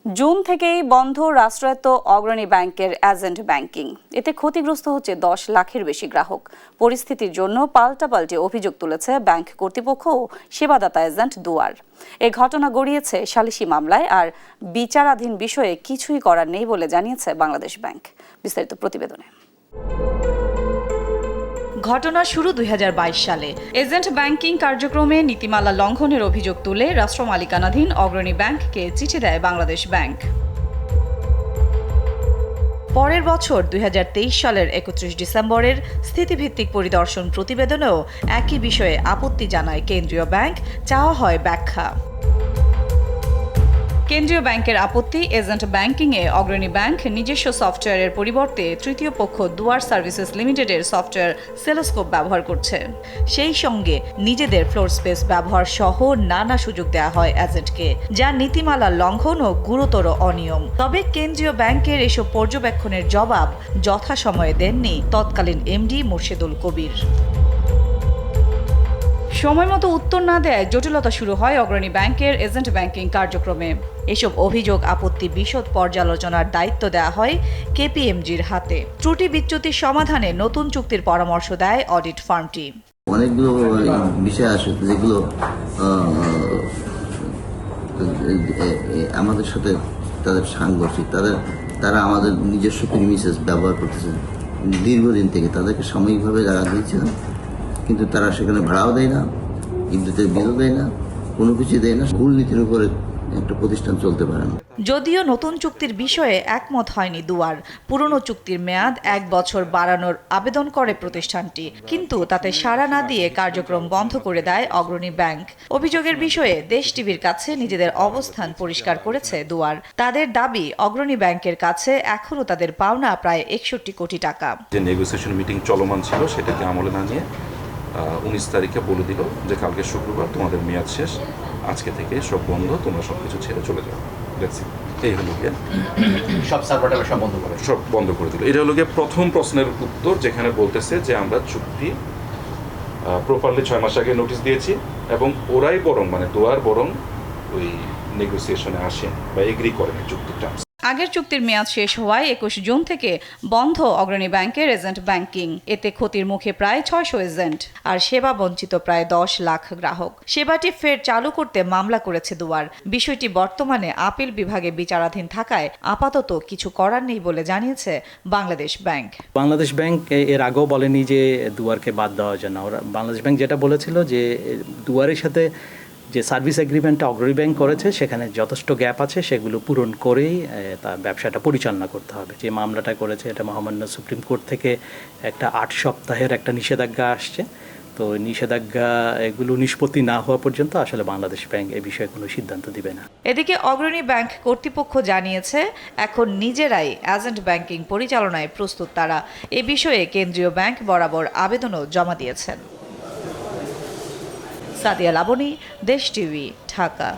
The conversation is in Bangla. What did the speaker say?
জুন থেকেই বন্ধ রাষ্ট্রায়ত্ত অগ্রণী ব্যাংকের এজেন্ট ব্যাংকিং। এতে ক্ষতিগ্রস্ত হচ্ছে 10 লাখের বেশি গ্রাহক। পরিস্থিতির জন্য পাল্টাপাল্টি অভিযোগ তুলেছে ব্যাংক কর্তৃপক্ষ ও সেবাদাতা এজেন্ট দুয়ার। এই ঘটনা গড়িয়েছে সালিসি মামলায়, আর বিচারাধীন বিষয়ে কিছুই করার নেই বলে জানিয়েছে বাংলাদেশ ব্যাংক। বিস্তারিত প্রতিবেদনে। ঘটনা শুরু 2022 সালে। এজেন্ট ব্যাংকিং কার্যক্রমে নীতিমালা লঙ্ঘনের অভিযোগ তুলে রাষ্ট্র মালিকানাধীন অগ্রণী ব্যাংককে চিঠি দেয় বাংলাদেশ ব্যাংক। পরের বছর 2023 সালের 31 ডিসেম্বরের স্থিতিভিত্তিক পরিদর্শন প্রতিবেদনেও একই বিষয়ে আপত্তি জানায় কেন্দ্রীয় ব্যাংক। চাওয়া হয় ব্যাখ্যা। কেন্দ্রীয় ব্যাংকের আপত্তি, এজেন্ট ব্যাংকিংয়ে অগ্রণী ব্যাংক নিজস্ব সফটওয়্যারের পরিবর্তে তৃতীয় পক্ষ দুয়ার সার্ভিসেস লিমিটেডের সফটওয়্যার সেলোস্কোপ ব্যবহার করছে। সেই সঙ্গে নিজেদের ফ্লোর স্পেস ব্যবহার সহ নানা সুযোগ দেওয়া হয় এজেন্টকে, যা নীতিমালার লঙ্ঘন ও গুরুতর অনিয়ম। তবে কেন্দ্রীয় ব্যাংকের এসব পর্যবেক্ষণের জবাব যথাসময়ে দেননি তৎকালীন এমডি মোর্শেদুল কবির। সময়মতো উত্তর না দেয় জটিলতা শুরু হয় অগ্রণী ব্যাংকের এজেন্ট ব্যাংকিং কার্যক্রমে। এসব অভিযোগ আপত্তি বিশদ পর্যালোচনার দায়িত্ব দেওয়া হয় কেপিএমজির হাতে। ত্রুটি বিচ্যুতির সমাধানে নতুন চুক্তির পরামর্শ দেয় অডিট ফার্মটি। অনেকগুলো বিষয় আসে যেগুলো আমাদের সাথে তাদের সাংঘর্ষিক। তারা আমাদের নিজস্ব প্রিমিসেস ব্যবহার করতেছে দীর্ঘদিন থেকে। তাদেরকে সাময়িকভাবে জায়গা দিয়েছিলাম, কিন্তু তারা সেখানে ভাড়াও দেয় না, বিদ্যুতের বিলও দেয় না, কোনো কিছু দেয় না। ভুল নীতির উপরে একটা প্রতিষ্ঠান চলতে পারে না। যদিও নতুন চুক্তির বিষয়ে একমত হয়নি দুয়ার। পুরনো চুক্তির মেয়াদ 1 বছর বাড়ানোর আবেদন করে প্রতিষ্ঠানটি, কিন্তু তাতে সাড়া না দিয়ে কার্যক্রম বন্ধ করে দেয় অগ্রণী ব্যাংক। অভিযোগের বিষয়ে দেশ টিভির কাছে নিজেদের অবস্থান পরিষ্কার করেছে দুয়ার। তাদের দাবি, অগ্রণী ব্যাংকের কাছে এখনও তাদের পাওনা প্রায় 61 কোটি টাকা। যে নেগোসিয়েশন মিটিং চলমান ছিল সেটাকে আমলে না নিয়ে 19 তারিখে বলে দিল যে কালকে শুক্রবার তোমাদের মেয়াদ শেষ, আজকে থেকে সব বন্ধ, তোমরা সবকিছু ছেড়ে চলে যাও। এই হলো গিয়ে সব সার্ভার সব বন্ধ করে দিল। এটা হলো গিয়ে প্রথম প্রশ্নের উত্তর, যেখানে বলতেছে যে আমরা চুক্তি প্রপারলি 6 মাস আগে নোটিশ দিয়েছি এবং ওরাই বরং দুয়ার বরং ওই নেগোসিয়েশনে আসে বা এগ্রি করেন চুক্তির টার্মস। আগের চুক্তির মেয়াদ শেষ হওয়ায় 21 জুন থেকে বন্ধ অগ্রণী ব্যাংকের এজেন্ট ব্যাংকিং। এতে ক্ষতির মুখে প্রায় 600 এজেন্ট আর সেবা বঞ্চিত প্রায় 10 লাখ গ্রাহক। সেবাটি ফের চালু করতে মামলা করেছে দুয়ার। বিষয়টি বর্তমানে আপিল বিভাগে বিচারাধীন থাকায় আপাতত কিছু করার নেই বলে জানিয়েছে বাংলাদেশ ব্যাংক। বাংলাদেশ ব্যাংক এর আগেও বলেনি যে দুয়ারকে বাদ দেওয়ার জন্য। বাংলাদেশ ব্যাংক যেটা বলেছিল যে দুয়ারের সাথে যে সার্ভিস এগ্রিমেন্টটা অগ্রণী ব্যাংক করেছে সেখানে যথেষ্ট গ্যাপ আছে, সেগুলো পূরণ করেই তার ব্যবসাটা পরিচালনা করতে হবে। যে মামলাটা করেছে এটা মহামান্য সুপ্রিম কোর্ট থেকে একটা 8 সপ্তাহের একটা নিষেধাজ্ঞা আসছে। তো নিষেধাজ্ঞা এগুলো নিষ্পত্তি না হওয়া পর্যন্ত আসলে বাংলাদেশ ব্যাংক এ বিষয়ে কোনো সিদ্ধান্ত দিবে না। এদিকে অগ্রণী ব্যাংক কর্তৃপক্ষ জানিয়েছে এখন নিজেরাই এজেন্ট ব্যাংকিং পরিচালনায় প্রস্তুত তারা। এ বিষয়ে কেন্দ্রীয় ব্যাংক বরাবর আবেদনও জমা দিয়েছেন। সাদিয়া লাবনী, দেশ টিভি, ঢাকা।